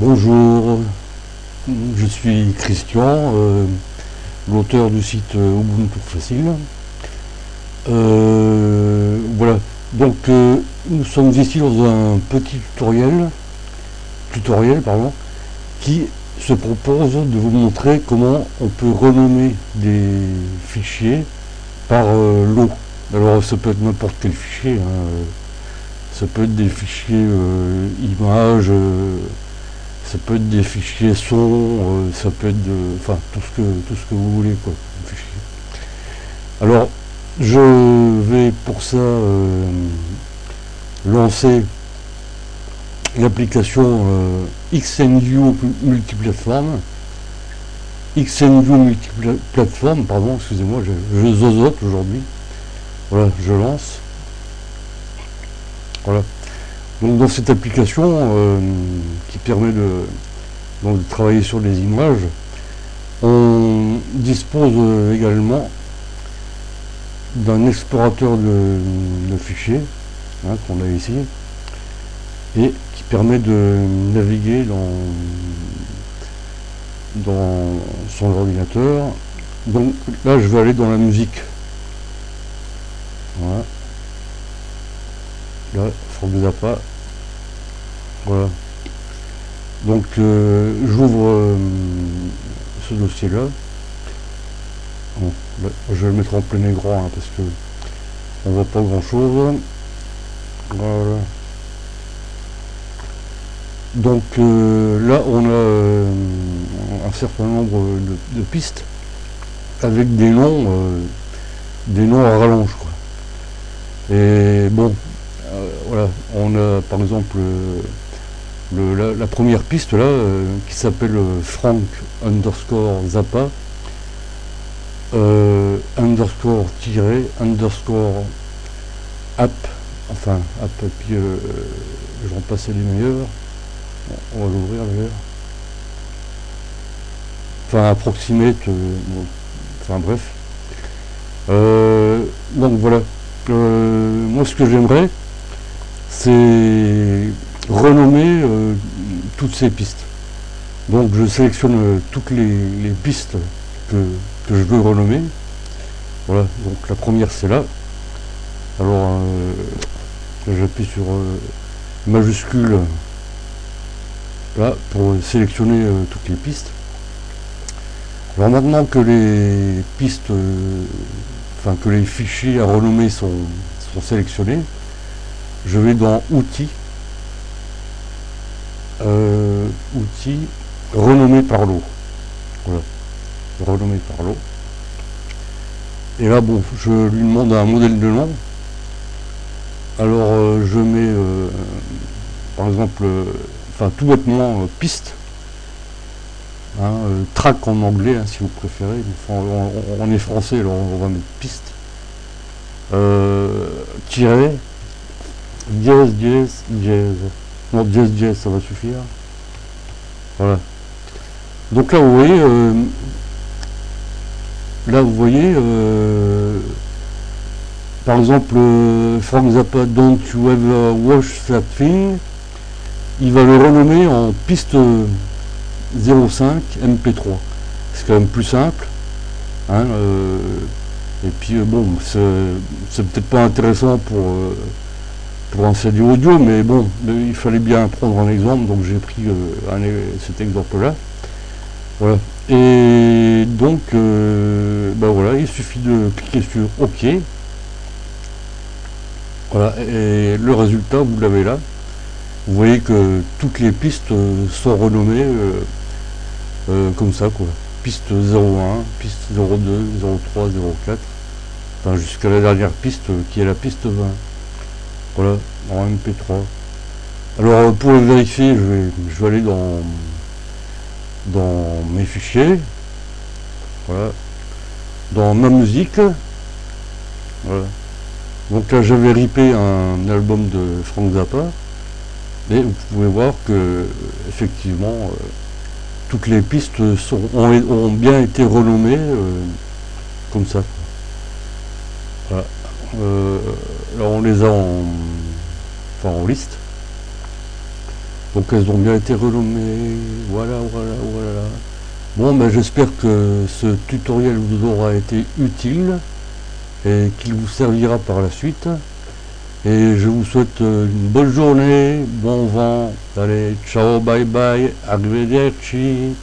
Bonjour, je suis Christian, l'auteur du site Ubuntu Facile. Voilà, donc nous sommes ici dans un petit tutoriel qui se propose de vous montrer comment on peut renommer des fichiers par lot. Alors ça peut être n'importe quel fichier, hein. Ça peut être des fichiers images, ça peut être des fichiers son, ça peut être enfin tout ce que vous voulez quoi, fichier. Alors je vais pour ça lancer l'application XNView multiplateforme. XNView multiplateforme, pardon, excusez-moi, je zozote aujourd'hui. Voilà, je lance. Voilà. Donc dans cette application qui permet de travailler sur les images, on dispose également d'un explorateur de fichiers qu'on a ici et qui permet de naviguer dans son ordinateur. Donc là je vais aller dans la musique. Voilà. Là, Frank Zappa. Voilà. Donc j'ouvre ce dossier là. Bon, là, je vais le mettre en plein écran parce que on voit pas grand chose. Voilà. Donc là on a un certain nombre de pistes avec des noms à rallonge quoi. Et bon, voilà, on a par exemple la première piste là qui s'appelle Frank underscore Zappa underscore app, enfin app, et puis je vais en passer les meilleurs. Bon, on va l'ouvrir d'ailleurs. Enfin approximate, bon, enfin bref. Donc voilà. Moi ce que j'aimerais c'est renommer toutes ces pistes. Donc je sélectionne toutes les pistes que je veux renommer. Voilà, donc la première c'est là. Alors j'appuie sur majuscule là pour sélectionner toutes les pistes. Alors maintenant que les pistes, enfin que les fichiers à renommer sont sélectionnés, je vais dans outils, outils, renommer par lot. Voilà, renommer par lot. Et là bon, je lui demande un modèle de nom. Alors je mets par exemple, enfin tout bêtement piste. Track en anglais si vous préférez, enfin, on est français alors on va mettre piste, tiret, dièse, non dièse ça va suffire. Voilà, donc là vous voyez par exemple Frank Zappa Don't You Ever Watch That Thing, il va le renommer en piste 05 MP3, c'est quand même plus simple, et puis bon c'est peut-être pas intéressant pour un CD audio, mais bon il fallait bien prendre un exemple, donc j'ai pris cet exemple là. Voilà, et donc voilà, il suffit de cliquer sur OK. Voilà, et le résultat vous l'avez là. Vous voyez que toutes les pistes sont renommées comme ça quoi. Piste 01, piste 02, 03, 04, enfin jusqu'à la dernière piste qui est la piste 20. Voilà, en MP3. Alors pour le vérifier, je vais aller dans mes fichiers. Voilà. Dans ma musique. Voilà. Donc là j'avais ripé un album de Frank Zappa. Et vous pouvez voir que effectivement toutes les pistes ont bien été renommées comme ça. Voilà. Alors on les a en liste. Donc elles ont bien été renommées. Voilà, voilà, voilà. Bon, ben j'espère que ce tutoriel vous aura été utile et qu'il vous servira par la suite. Et je vous souhaite une bonne journée, bon vent. Allez, ciao, bye bye, arrivederci.